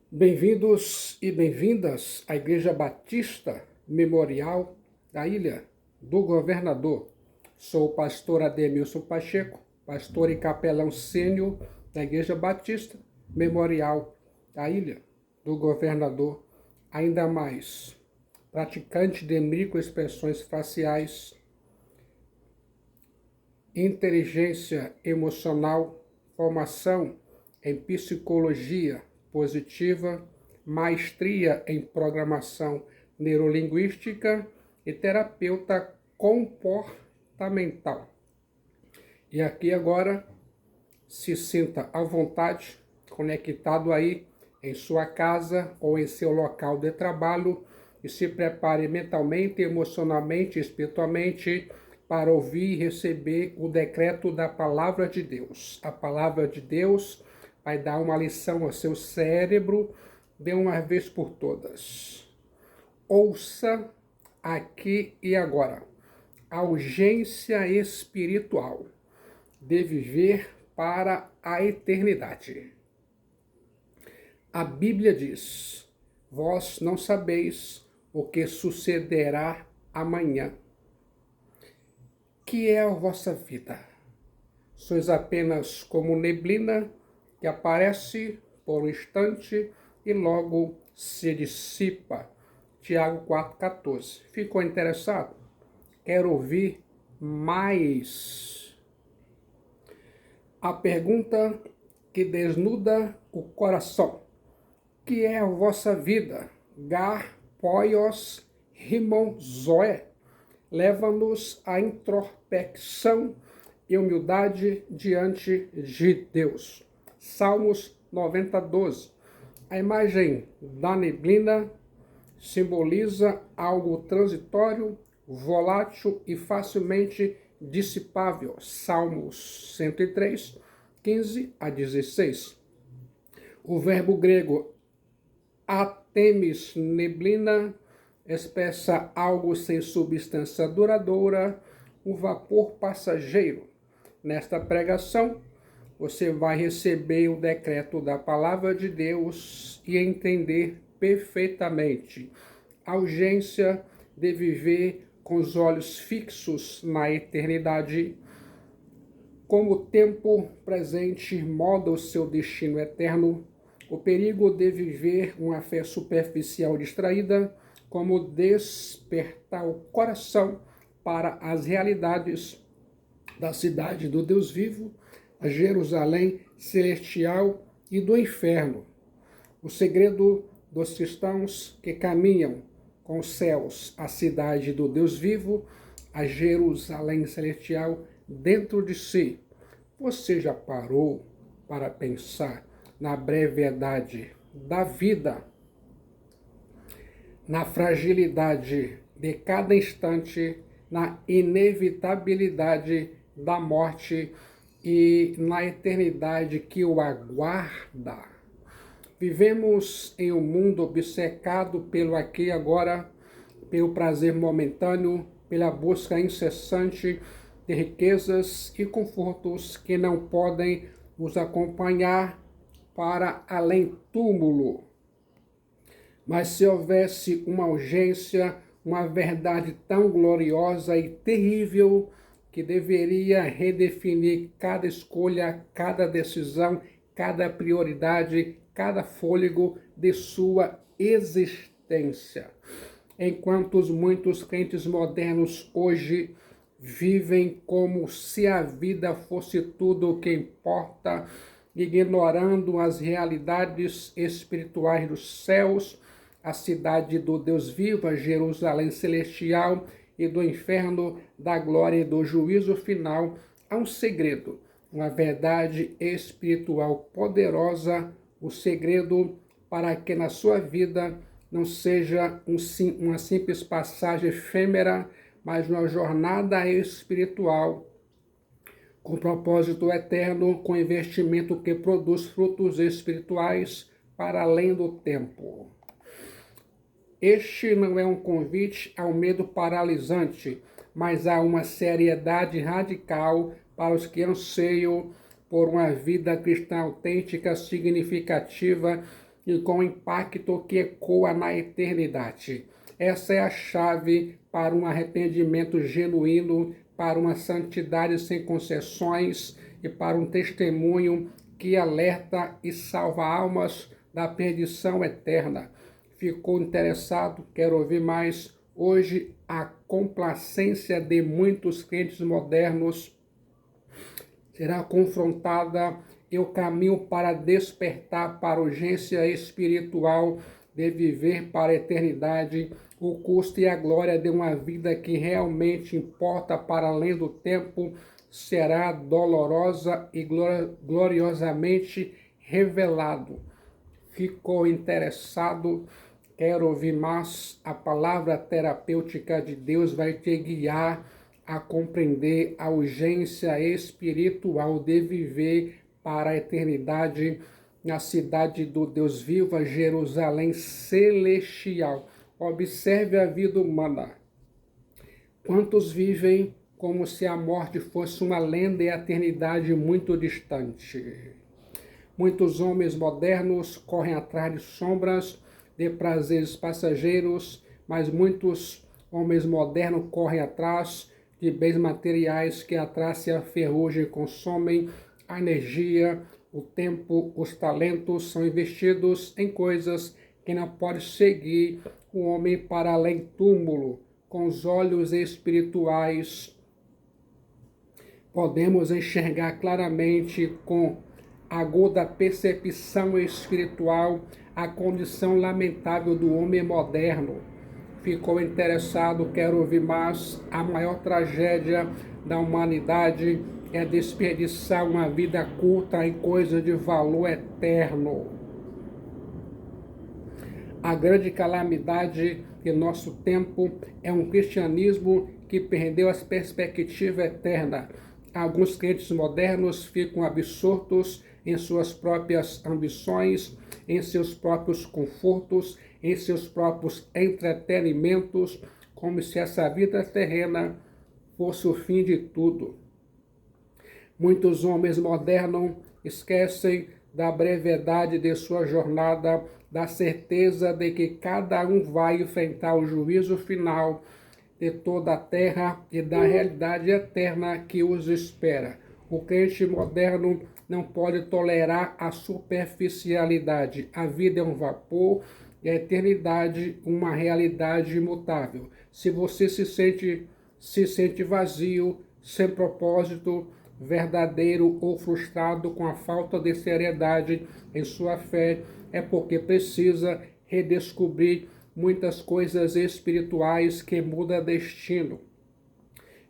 Bem-vindos e bem-vindas à Igreja Batista Memorial da Ilha do Governador. Sou o pastor Ademilson Pacheco, pastor e capelão sênior da Igreja Batista Memorial da Ilha do Governador. Ainda mais, praticante de microexpressões faciais, inteligência emocional, formação em psicologia positiva, maestria em programação neurolinguística e terapeuta comportamental. E aqui agora se sinta à vontade, conectado aí em sua casa ou em seu local de trabalho e se prepare mentalmente, emocionalmente, espiritualmente para ouvir e receber o decreto da Palavra de Deus. A Palavra de Deus vai dar uma lição ao seu cérebro de uma vez por todas. Ouça aqui e agora. A urgência espiritual de viver para a eternidade. A Bíblia diz: vós não sabeis o que sucederá amanhã. Que é a vossa vida? Sois apenas como neblina que aparece por um instante e logo se dissipa. Tiago 4,14. Ficou interessado? Quero ouvir mais. A pergunta que desnuda o coração. Que é a vossa vida? Gar, poios, rimon, zoe. Leva-nos à introspecção e humildade diante de Deus. Salmos 90:12. A imagem da neblina simboliza algo transitório, volátil e facilmente dissipável. Salmos 103, 15-16. O verbo grego atemis, neblina, expressa algo sem substância duradoura, um vapor passageiro. Nesta pregação, você vai receber o decreto da Palavra de Deus e entender perfeitamente a urgência de viver com os olhos fixos na eternidade, como o tempo presente molda o seu destino eterno, o perigo de viver uma fé superficial distraída, como despertar o coração para as realidades da cidade do Deus vivo, a Jerusalém celestial e do inferno. O segredo dos cristãos que caminham com os céus, a cidade do Deus vivo, a Jerusalém celestial dentro de si. Você já parou para pensar na brevidade da vida, na fragilidade de cada instante, na inevitabilidade da morte e na eternidade que o aguarda? Vivemos em um mundo obcecado pelo aqui e agora, pelo prazer momentâneo, pela busca incessante de riquezas e confortos que não podem nos acompanhar para além túmulo. Mas se houvesse uma urgência, uma verdade tão gloriosa e terrível que deveria redefinir cada escolha, cada decisão, cada prioridade, cada fôlego de sua existência. Enquanto os muitos crentes modernos hoje vivem como se a vida fosse tudo o que importa, ignorando as realidades espirituais dos céus, a cidade do Deus vivo, a Jerusalém celestial e do inferno, da glória e do juízo final, há um segredo, uma verdade espiritual poderosa, o segredo para que na sua vida não seja uma simples passagem efêmera, mas uma jornada espiritual com propósito eterno, com investimento que produz frutos espirituais para além do tempo. Este não é um convite ao medo paralisante, mas a uma seriedade radical para os que anseiam por uma vida cristã autêntica, significativa e com o impacto que ecoa na eternidade. Essa é a chave para um arrependimento genuíno, para uma santidade sem concessões e para um testemunho que alerta e salva almas da perdição eterna. Ficou interessado? Quer ouvir mais? Hoje, a complacência de muitos crentes modernos será confrontada e o caminho para despertar para a urgência espiritual de viver para a eternidade, o custo e a glória de uma vida que realmente importa para além do tempo, será dolorosa e gloriosamente revelado. Ficou interessado? Quer ouvir mais? A palavra terapêutica de Deus vai te guiar a compreender a urgência espiritual de viver para a eternidade na cidade do Deus vivo, a Jerusalém celestial. Observe a vida humana. Quantos vivem como se a morte fosse uma lenda e a eternidade muito distante? Muitos homens modernos correm atrás de sombras, de prazeres passageiros, mas muitos homens modernos correm atrás de bens materiais que a traça e a ferrugem consomem. A energia, o tempo, os talentos são investidos em coisas que não pode seguir o homem para além túmulo. Com os olhos espirituais, podemos enxergar claramente com aguda percepção espiritual a condição lamentável do homem moderno. Ficou interessado? Quer ouvir mais? A maior tragédia da humanidade é desperdiçar uma vida curta em coisas de valor eterno. A grande calamidade de nosso tempo é um cristianismo que perdeu as perspectivas eternas. Alguns crentes modernos ficam absortos em suas próprias ambições, em seus próprios confortos, em seus próprios entretenimentos, como se essa vida terrena fosse o fim de tudo. Muitos homens modernos esquecem da brevidade de sua jornada, da certeza de que cada um vai enfrentar o juízo final de toda a terra e da realidade eterna que os espera. O crente moderno não pode tolerar a superficialidade. A vida é um vapor e a eternidade uma realidade imutável. Se você se sente vazio, sem propósito, verdadeiro ou frustrado com a falta de seriedade em sua fé, é porque precisa redescobrir muitas coisas espirituais que mudam destino.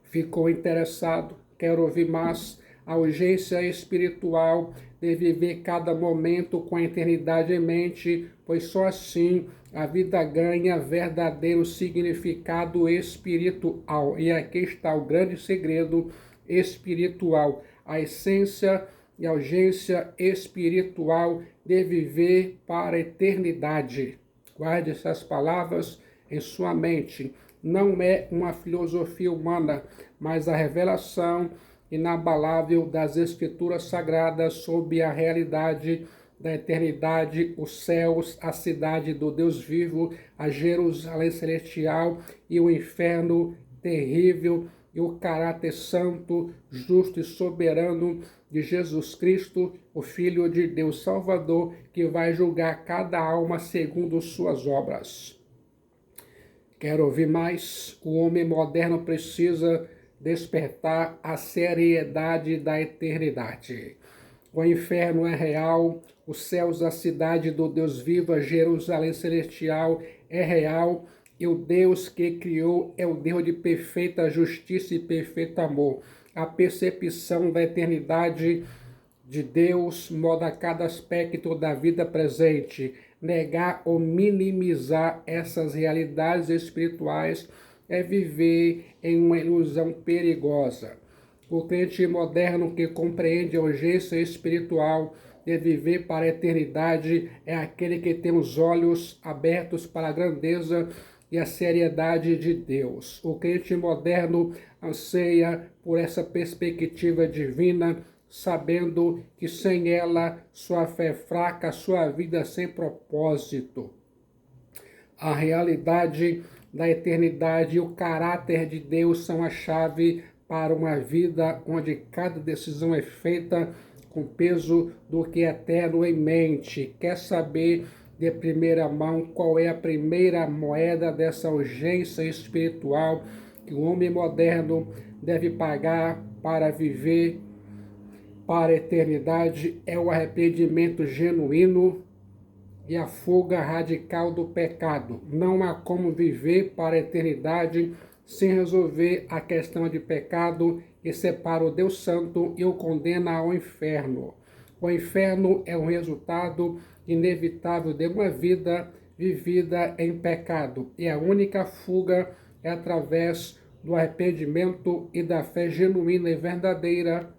Ficou interessado? Quer ouvir mais? A urgência espiritual de viver cada momento com a eternidade em mente, pois só assim a vida ganha verdadeiro significado espiritual. E aqui está o grande segredo espiritual, a essência e a urgência espiritual de viver para a eternidade. Guarde essas palavras em sua mente. Não é uma filosofia humana, mas a revelação inabalável das Escrituras Sagradas sobre a realidade da eternidade, os céus, a cidade do Deus vivo, a Jerusalém celestial e o inferno terrível e o caráter santo, justo e soberano de Jesus Cristo, o Filho de Deus Salvador, que vai julgar cada alma segundo suas obras. Quer ouvir mais? O homem moderno precisa despertar a seriedade da eternidade. O inferno é real, os céus, a cidade do Deus vivo, a Jerusalém celestial é real, e o Deus que criou é o Deus de perfeita justiça e perfeito amor. A percepção da eternidade de Deus moda cada aspecto da vida presente. Negar ou minimizar essas realidades espirituais é viver em uma ilusão perigosa. O crente moderno que compreende a urgência espiritual de viver para a eternidade é aquele que tem os olhos abertos para a grandeza e a seriedade de Deus. O crente moderno anseia por essa perspectiva divina sabendo que sem ela sua fé é fraca, sua vida sem propósito. A realidade da eternidade e o caráter de Deus são a chave para uma vida onde cada decisão é feita com peso do que é eterno em mente. Quer saber de primeira mão qual é a primeira moeda dessa urgência espiritual que o homem moderno deve pagar para viver para a eternidade? É o arrependimento genuíno e a fuga radical do pecado. Não há como viver para a eternidade sem resolver a questão de pecado que separa o Deus Santo e o condena ao inferno. O inferno é um resultado inevitável de uma vida vivida em pecado, e a única fuga é através do arrependimento e da fé genuína e verdadeira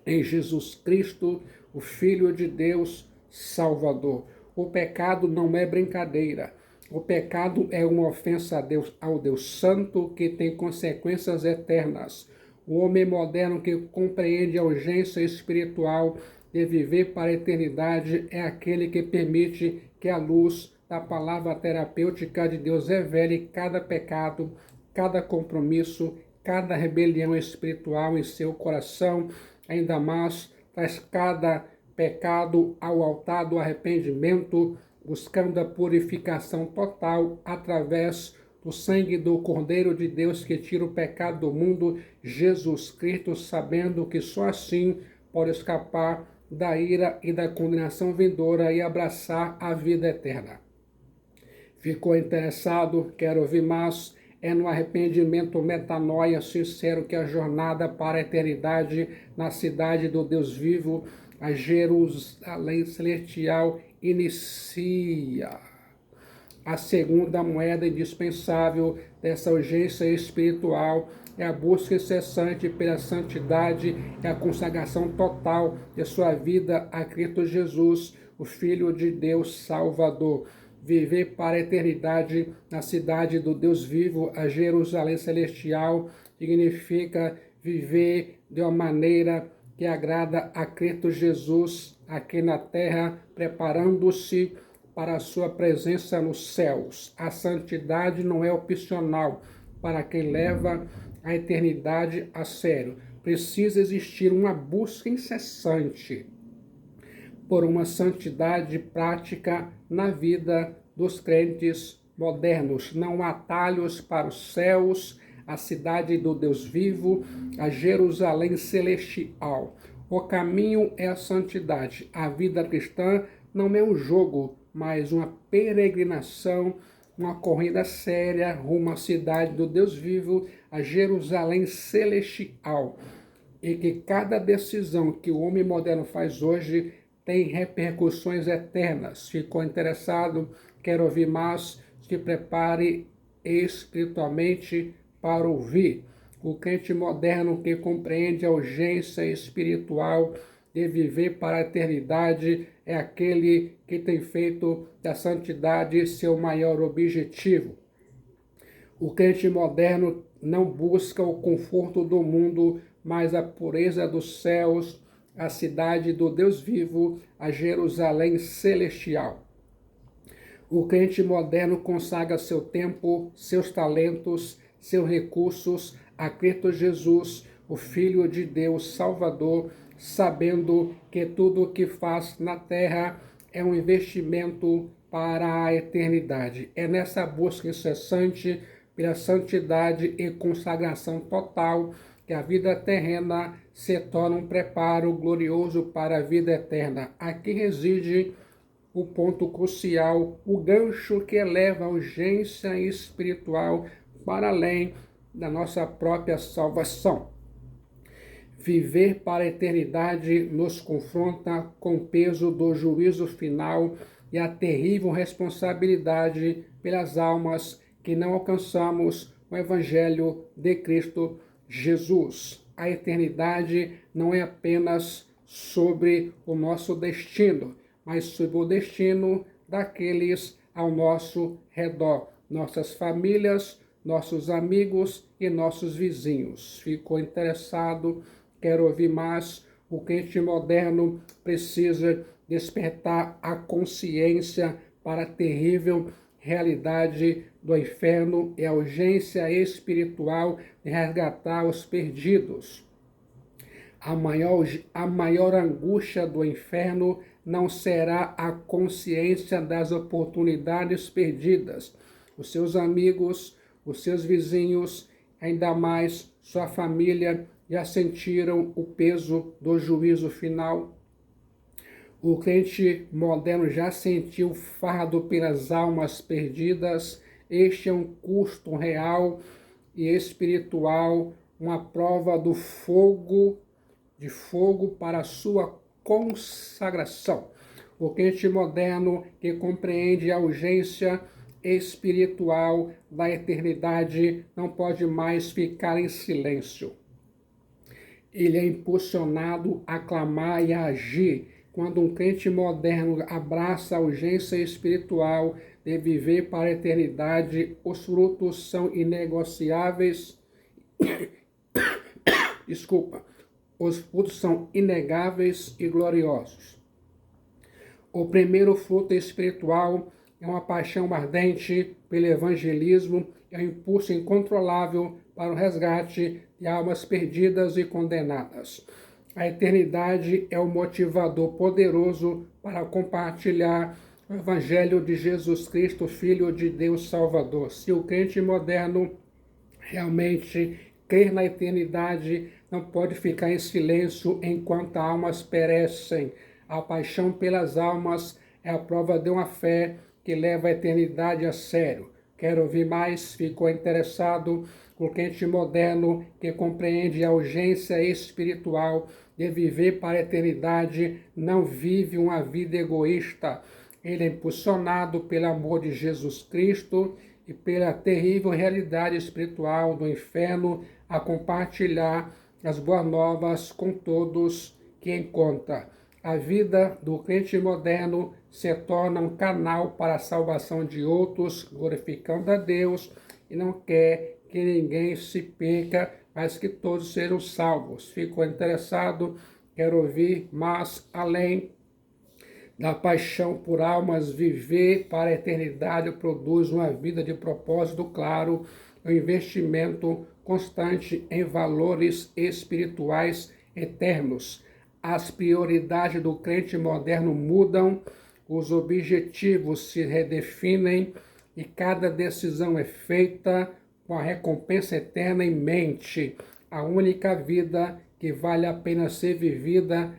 em Jesus Cristo, o Filho de Deus, Salvador. O pecado não é brincadeira. O pecado é uma ofensa a Deus, ao Deus Santo, que tem consequências eternas. O homem moderno que compreende a urgência espiritual de viver para a eternidade é aquele que permite que a luz da palavra terapêutica de Deus revele cada pecado, cada compromisso, cada rebelião espiritual em seu coração, ainda mais traz cada pecado ao altar do arrependimento, buscando a purificação total através do sangue do Cordeiro de Deus que tira o pecado do mundo, Jesus Cristo, sabendo que só assim pode escapar da ira e da condenação vindoura e abraçar a vida eterna. Ficou interessado? Quer ouvir mais? É no arrependimento, metanoia sincero que a jornada para a eternidade na cidade do Deus vivo, a Jerusalém celestial, inicia. A segunda moeda indispensável dessa urgência espiritual é a busca incessante pela santidade e a consagração total de sua vida a Cristo Jesus, o Filho de Deus Salvador. Viver para a eternidade na cidade do Deus vivo, a Jerusalém celestial, significa viver de uma maneira que agrada a Cristo Jesus aqui na terra, preparando-se para a sua presença nos céus. A santidade não é opcional para quem leva a eternidade a sério. Precisa existir uma busca incessante por uma santidade prática na vida dos crentes modernos. Não há atalhos para os céus, a cidade do Deus vivo, a Jerusalém celestial. O caminho é a santidade. A vida cristã não é um jogo, mas uma peregrinação, uma corrida séria rumo à cidade do Deus vivo, a Jerusalém celestial. E que cada decisão que o homem moderno faz hoje tem repercussões eternas. Ficou interessado? Quer ouvir mais? Se prepare espiritualmente para ouvir. O crente moderno que compreende a urgência espiritual de viver para a eternidade é aquele que tem feito da santidade seu maior objetivo. O crente moderno não busca o conforto do mundo, mas a pureza dos céus, a cidade do Deus vivo, a Jerusalém celestial. O crente moderno consagra seu tempo, seus talentos, seus recursos a Cristo Jesus, o Filho de Deus Salvador, sabendo que tudo o que faz na terra é um investimento para a eternidade. É nessa busca incessante pela santidade e consagração total que a vida terrena se torna um preparo glorioso para a vida eterna. Aqui reside o ponto crucial, o gancho que eleva a urgência espiritual para além da nossa própria salvação. Viver para a eternidade nos confronta com o peso do juízo final e a terrível responsabilidade pelas almas que não alcançamos o Evangelho de Cristo Jesus. A eternidade não é apenas sobre o nosso destino, mas sobre o destino daqueles ao nosso redor, nossas famílias, nossos amigos e nossos vizinhos. Ficou interessado? Quer ouvir mais? O crente moderno precisa despertar a consciência para a terrível realidade do inferno e a urgência espiritual de resgatar os perdidos. A maior angústia do inferno não será a consciência das oportunidades perdidas. Os seus amigos, os seus vizinhos, ainda mais sua família, já sentiram o peso do juízo final. O crente moderno já sentiu o fardo pelas almas perdidas. Este é um custo real e espiritual, uma prova do fogo, de fogo para a sua consagração. O crente moderno que compreende a urgência espiritual da eternidade não pode mais ficar em silêncio. Ele é impulsionado a clamar e a agir. Quando um crente moderno abraça a urgência espiritual de viver para a eternidade, os frutos são inegociáveis. Os frutos são inegáveis e gloriosos. O primeiro fruto espiritual é uma paixão ardente pelo evangelismo, é um impulso incontrolável para o resgate de almas perdidas e condenadas. A eternidade é o motivador poderoso para compartilhar o evangelho de Jesus Cristo, Filho de Deus Salvador. Se o crente moderno realmente crer na eternidade, não pode ficar em silêncio enquanto almas perecem. A paixão pelas almas é a prova de uma fé que leva a eternidade a sério. Quer ouvir mais? Ficou interessado? O crente moderno que compreende a urgência espiritual de viver para a eternidade não vive uma vida egoísta. Ele é impulsionado pelo amor de Jesus Cristo e pela terrível realidade espiritual do inferno a compartilhar as boas novas com todos que encontra. A vida do crente moderno se torna um canal para a salvação de outros, glorificando a Deus, e não quer que ninguém se perca, mas que todos sejam salvos. Ficou interessado? Quer ouvir? Mas além da paixão por almas, viver para a eternidade produz uma vida de propósito claro, um investimento constante em valores espirituais eternos. As prioridades do crente moderno mudam, os objetivos se redefinem e cada decisão é feita com a recompensa eterna em mente. A única vida que vale a pena ser vivida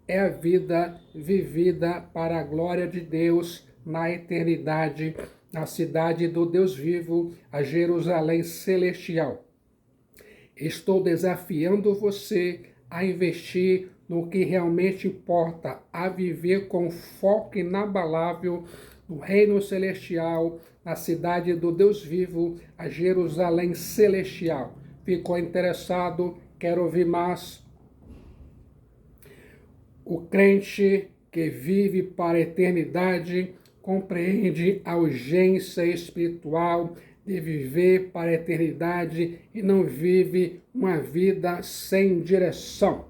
é a vida vivida para a glória de Deus na eternidade, na cidade do Deus vivo, a Jerusalém celestial. Estou desafiando você a investir no que realmente importa, a viver com foco inabalável no reino celestial, na cidade do Deus vivo, a Jerusalém celestial. Ficou interessado? Quer ouvir mais? O crente que vive para a eternidade compreende a urgência espiritual de viver para a eternidade e não vive uma vida sem direção.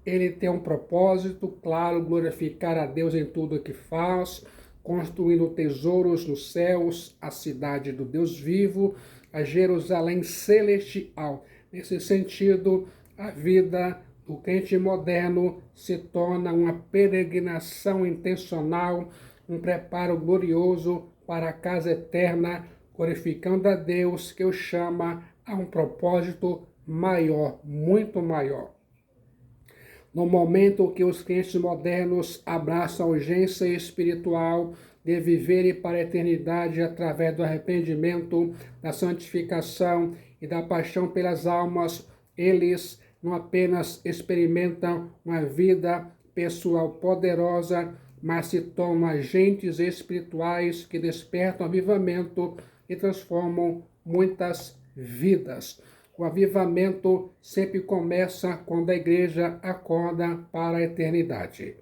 Ele tem um propósito claro, glorificar a Deus em tudo o que faz, construindo tesouros nos céus, a cidade do Deus vivo, a Jerusalém celestial. Nesse sentido, a vida do crente moderno se torna uma peregrinação intencional, um preparo glorioso para a casa eterna, glorificando a Deus que o chama a um propósito maior, muito maior. No momento que os crentes modernos abraçam a urgência espiritual de viverem para a eternidade através do arrependimento, da santificação e da paixão pelas almas, eles não apenas experimentam uma vida pessoal poderosa, mas se tornam agentes espirituais que despertam avivamento e transformam muitas vidas. O avivamento sempre começa quando a igreja acorda para a eternidade.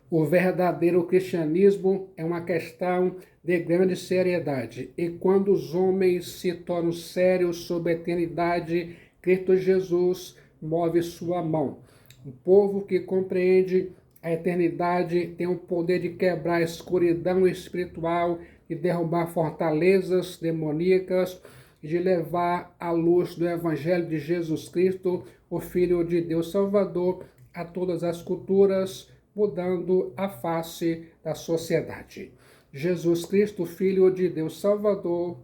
O verdadeiro cristianismo é uma questão de grande seriedade, e quando os homens se tornam sérios sobre a eternidade, Cristo Jesus move sua mão. Um povo que compreende a eternidade tem o poder de quebrar a escuridão espiritual, de derrubar fortalezas demoníacas, de levar a luz do Evangelho de Jesus Cristo, o Filho de Deus Salvador, a todas as culturas, mudando a face da sociedade. Jesus Cristo, Filho de Deus Salvador,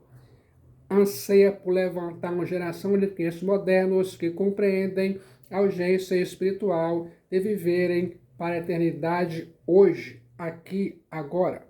anseia por levantar uma geração de crentes modernos que compreendem a urgência espiritual de viverem para a eternidade hoje, aqui, agora.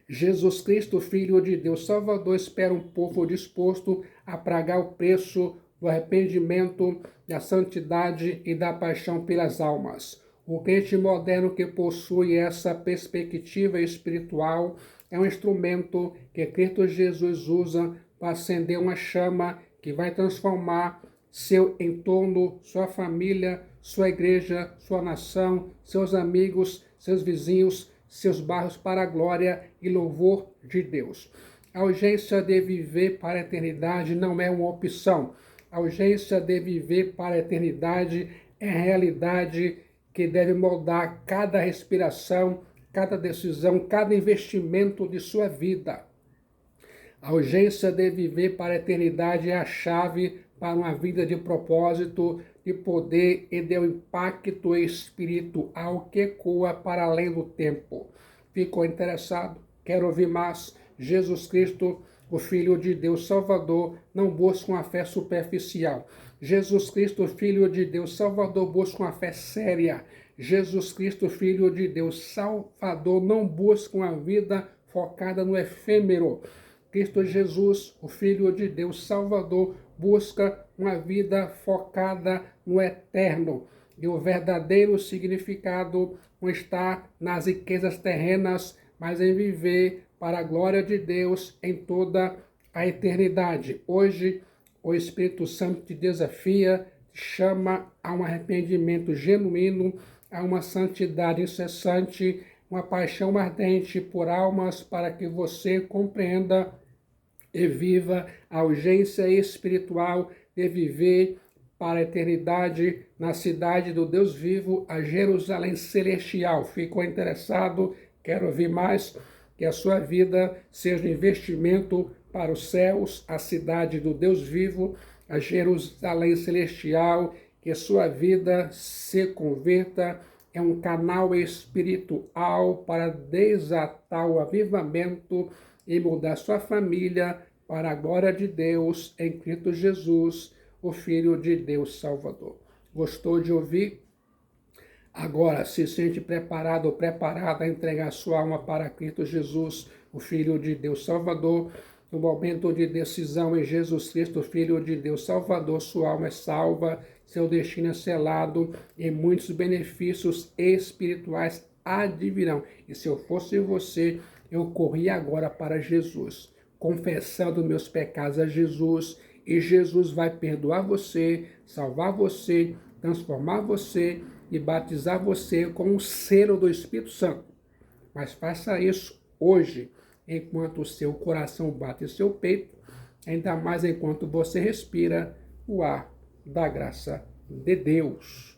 Jesus Cristo, Filho de Deus Salvador, espera um povo disposto a pagar o preço do arrependimento, da santidade e da paixão pelas almas. O crente moderno que possui essa perspectiva espiritual é um instrumento que Cristo Jesus usa para acender uma chama que vai transformar seu entorno, sua família, sua igreja, sua nação, seus amigos, seus vizinhos, seus bairros para a glória e louvor de Deus. A urgência de viver para a eternidade não é uma opção. A urgência de viver para a eternidade é a realidade que deve moldar cada respiração, cada decisão, cada investimento de sua vida. A urgência de viver para a eternidade é a chave para uma vida de propósito, de poder e de um impacto espiritual que ecoa para além do tempo. Ficou interessado? Quer ouvir mais? Jesus Cristo, o Filho de Deus Salvador, não busca uma fé superficial. Jesus Cristo, Filho de Deus Salvador, busca uma fé séria. Jesus Cristo, Filho de Deus Salvador, não busca uma vida focada no efêmero. Cristo Jesus, o Filho de Deus Salvador, busca uma vida focada no eterno. E o verdadeiro significado não está nas riquezas terrenas, mas em viver para a glória de Deus em toda a eternidade. Hoje, o Espírito Santo te desafia, te chama a um arrependimento genuíno, a uma santidade incessante, uma paixão ardente por almas, para que você compreenda e viva a urgência espiritual de viver para a eternidade na cidade do Deus vivo, a Jerusalém celestial. Ficou interessado? Quer ouvir mais? Que a sua vida seja um investimento para os céus, a cidade do Deus vivo, a Jerusalém celestial, que a sua vida se converta em um canal espiritual para desatar o avivamento e mudar sua família para a glória de Deus em Cristo Jesus, o Filho de Deus Salvador. Gostou de ouvir? Agora se sente preparado ou preparada a entregar sua alma para Cristo Jesus, o Filho de Deus Salvador. No momento de decisão em Jesus Cristo, Filho de Deus Salvador, sua alma é salva, seu destino é selado e muitos benefícios espirituais advirão. E se eu fosse você, eu corria agora para Jesus, confessando meus pecados a Jesus, e Jesus vai perdoar você, salvar você, transformar você e batizar você com o selo do Espírito Santo. Mas faça isso hoje, enquanto o seu coração bate em seu peito, ainda mais enquanto você respira o ar da graça de Deus.